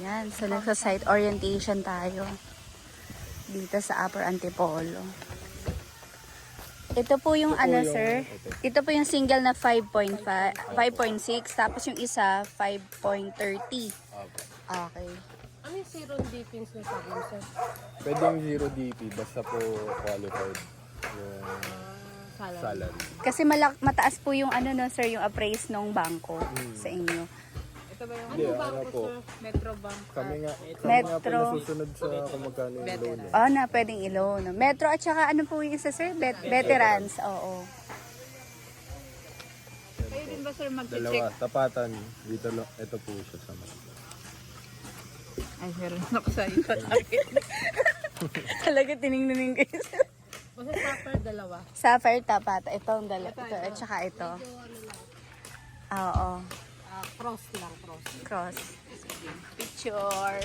Ayan, so nagsa-site orientation tayo dito sa Upper Antipolo. Ito po yung sir. Ito po yung single na 5.5, 5.6, tapos yung isa 5.30. Okay. Ano yung zero defense na sabi mo, sir? Pwedeng zero DP, basta po qualified yung salary. Kasi mataas po yung no sir, yung appraise ng bangko sa inyo. Ito ba yung Hindi, ano banko, po. sir? Metrobank. Kami nga po Metro. nasusunod sa kung magkano yung loan. Oh, na pwedeng i-loan. Metro at saka ano po yung isa sir? Veterans. Oo. Kayo din ba, sir, mag-check? Dalawa, tapatan. Dito, ito po siya sa mga. Ay, sir, nakasayot. Talaga tiningnan kayo sir. Basta proper, dalawa. Sapphire tapat. Itong ito. At saka ito. Oo. Cross lang, cross. Cross. Picture.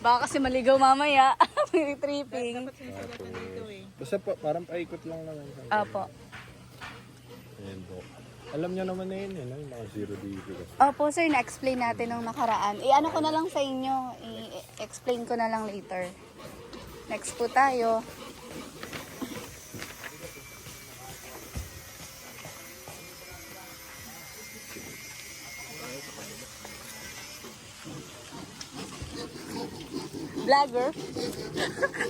Baka kasi maligaw mamaya. May tripping. Dapat sinasagutan dito eh. Basta po, parang paikot lang naman. Opo. Ayan po. Alam niyo naman na yun, yung mga zero DP kasi. Opo sir, na-explain natin nung nakaraan. Ano ko na lang sa inyo. I-explain ko na lang later. Next po tayo. Vlogger.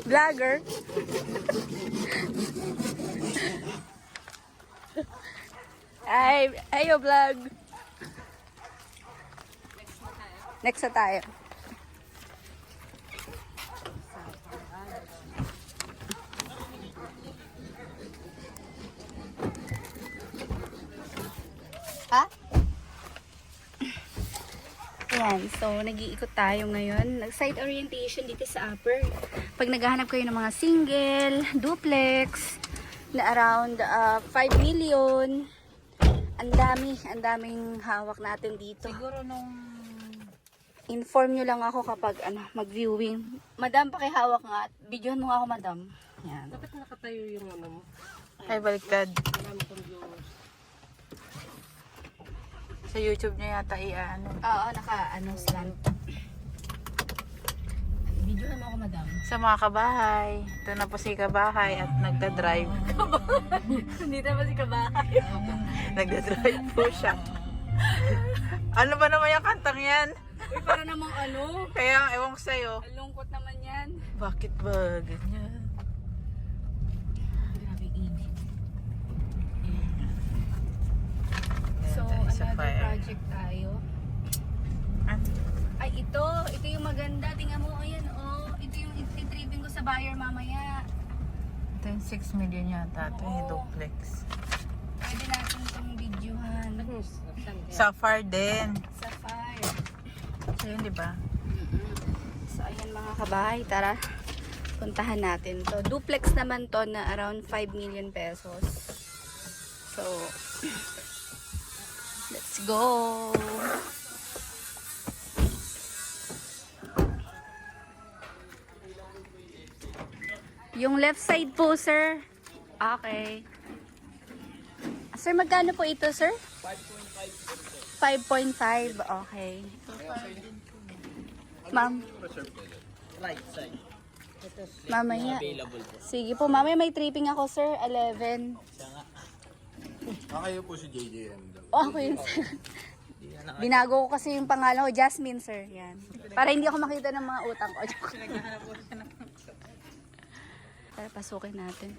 Vlogger. Ayo vlog. Next na tayo. Ha? Ayan, so nag-iikot tayo ngayon. Nag-site orientation dito sa Upper. Pag naghahanap kayo ng mga single, duplex, na around 5 million, ang daming hawak natin dito. Siguro nung... Inform nyo lang ako kapag mag-viewing. Madam, pakihawak nga. Videohan mo nga ako, madam. Yan. Dapat nakatayo yung ano mo. Ay, baliktad. Marami kong viewers. Sa YouTube niya yata i-ano. Oo, slant. Videohan mo ako, madam. Sa mga kabahay. Ito na po si kabahay at nagda-drive. Hindi na ba si kabahay? Nagda-drive po siya. Ano ba naman yung kantang yan? Uy, para namang Kaya ewan ko sa'yo. lungkot naman yan. Bakit ba ganyan? Grabe init. So, Ganda, isa another pa eh. project tayo. Ano? Ay, ito yung maganda. Tingnan mo, ayan, ito yung ititripin ko sa buyer mamaya. Ito yung 6 million yata. Ito yung Oo. duplex. Pwede natin itong videohan. Sapphire din. Sapphire. So yun, di ba? So, ayan mga kabahay, tara. Puntahan natin to. Duplex naman to na around 5 million pesos. So, let's go! Yung left side po, sir. Okay. Sir, magkano po ito, sir? 5.5. Okay. Ma'am. Right side. Mamaya. Available po. Sige po, mamaya may tripping ako, sir. 11. Kayo po si JJM daw. Oh, ako yun, sir. Binago ko kasi yung pangalan ko, Jasmine, sir. Yan. Para hindi ako makita ng mga utang ko. Tara, pasukin natin.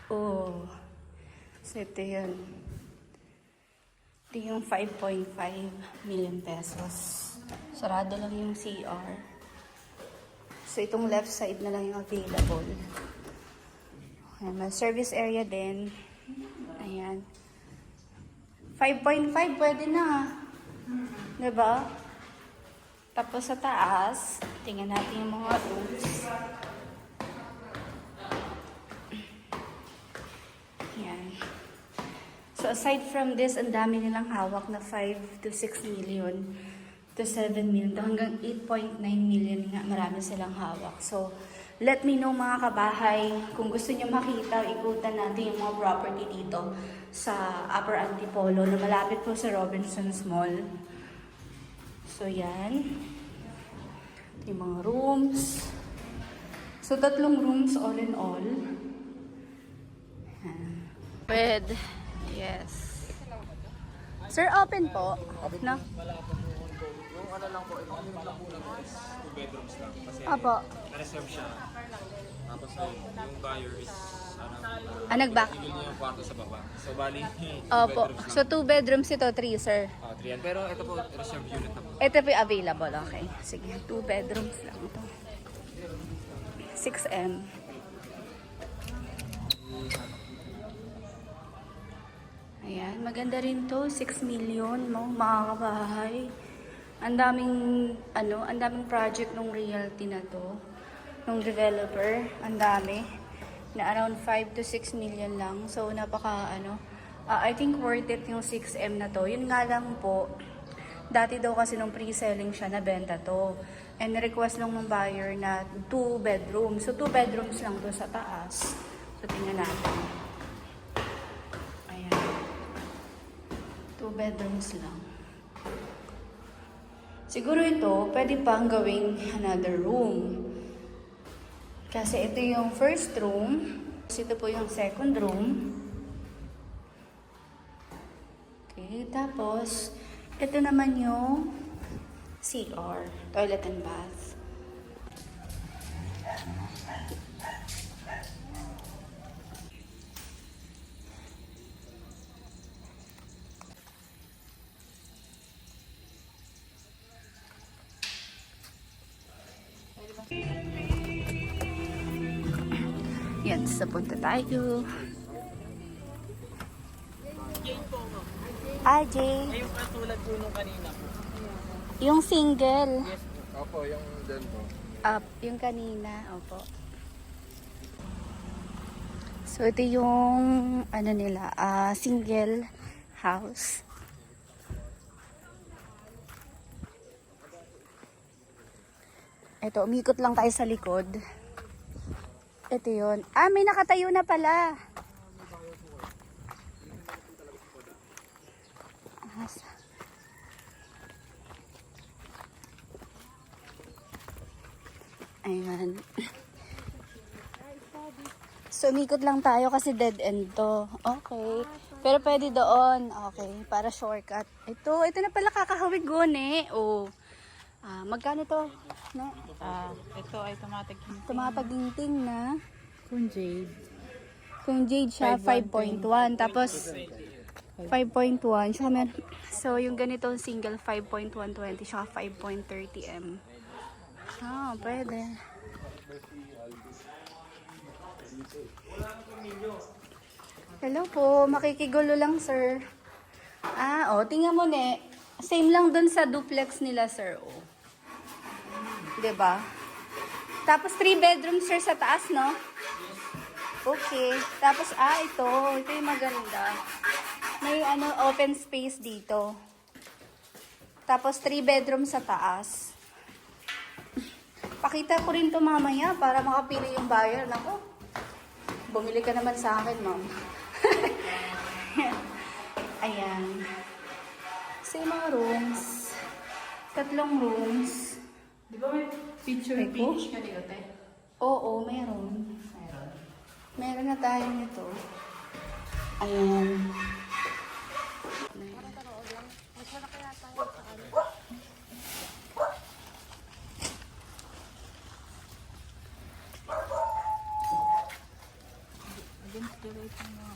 Oh. So, ito yun. Ito yung 5.5 million pesos. Sarado lang yung CR. So, itong left side na lang yung available. Ayan, may service area din. Ayan. 5.5 pwede na. Diba? Tapos sa taas, tingnan natin yung mga rooms. Ayan. So aside from this, ang dami nilang hawak na 5 to 6 million to 7 million to hanggang 8.9 million nga marami silang hawak. So let me know mga kabahay kung gusto niyo makita, ikutan natin yung mga property dito sa Upper Antipolo na malapit po sa Robinsons Mall. So yan. Yung mga rooms. So 3 rooms all in all. With, yes. Sir, open po. No? Yung ano lang po, yung two bedrooms lang. Kasi Opo. na-reserve siya. Tapos yung buyer is, Nag-back. tigil niya yung kwarto sa baba. So bali, Opo. So 2 bedrooms ito, 3 sir. 3 yan. Pero ito po, reserve unit na po. Ito po yung available, okay. Sige, 2 bedrooms lang ito. 6M. Ayan, maganda rin to. 6 million, no, mga kabahay. Ang daming project nung realty na to. Nung developer, ang dami. Na around 5 to 6 million lang. So, I think worth it yung 6M na to. Yun nga lang po, dati daw kasi nung pre-selling siya, nabenta to. And request lang ng buyer na 2 bedrooms. So, 2 bedrooms lang to sa taas. So, tingnan natin. Ayan. 2 bedrooms lang. Siguro ito, pwede pang gawing another room. Kasi ito yung first room. Kasi ito po yung second room. Okay, tapos, ito naman yung CR, toilet and bath. Yan, sapunta tayo. Jay. Ay, yung katulad po nung kanina po. Yung single. Yes po. Opo, yung dyan po. Up, yung kanina, opo. So, ito yung, single house. Ito, umikot lang tayo sa likod. Ito yun. May nakatayo na pala. Ayan. So, umikot lang tayo kasi dead end to. Okay. Pero pwede doon. Okay. Para shortcut. Ito na pala kakahawig gone. Oh. Magkano to? No? Ito ay tumatagin. Tumapaginting na. Kung jade. Kung jade siya, 5.1. Tapos, 5.1. So, yung ganitong single, 5.120. Siya, 5.30M. Pwede. Hello po, makikigulo lang, sir. Tingnan mo ne. Same lang dun sa duplex nila, sir. 'Di ba? Tapos 3 bedrooms, sir, sa taas, no? Okay. Tapos, ito yung maganda. May open space dito. Tapos 3 bedrooms sa taas. Pakita ko rin to mamaya para makapili yung buyer. Nako, bumili ka naman sa akin, ma'am. Ayan. So, yung mga rooms. 3 rooms. Di ba may picture finish ka dito, te? Oo, meron. Meron na tayo nito. Ayan. Against the rate mo.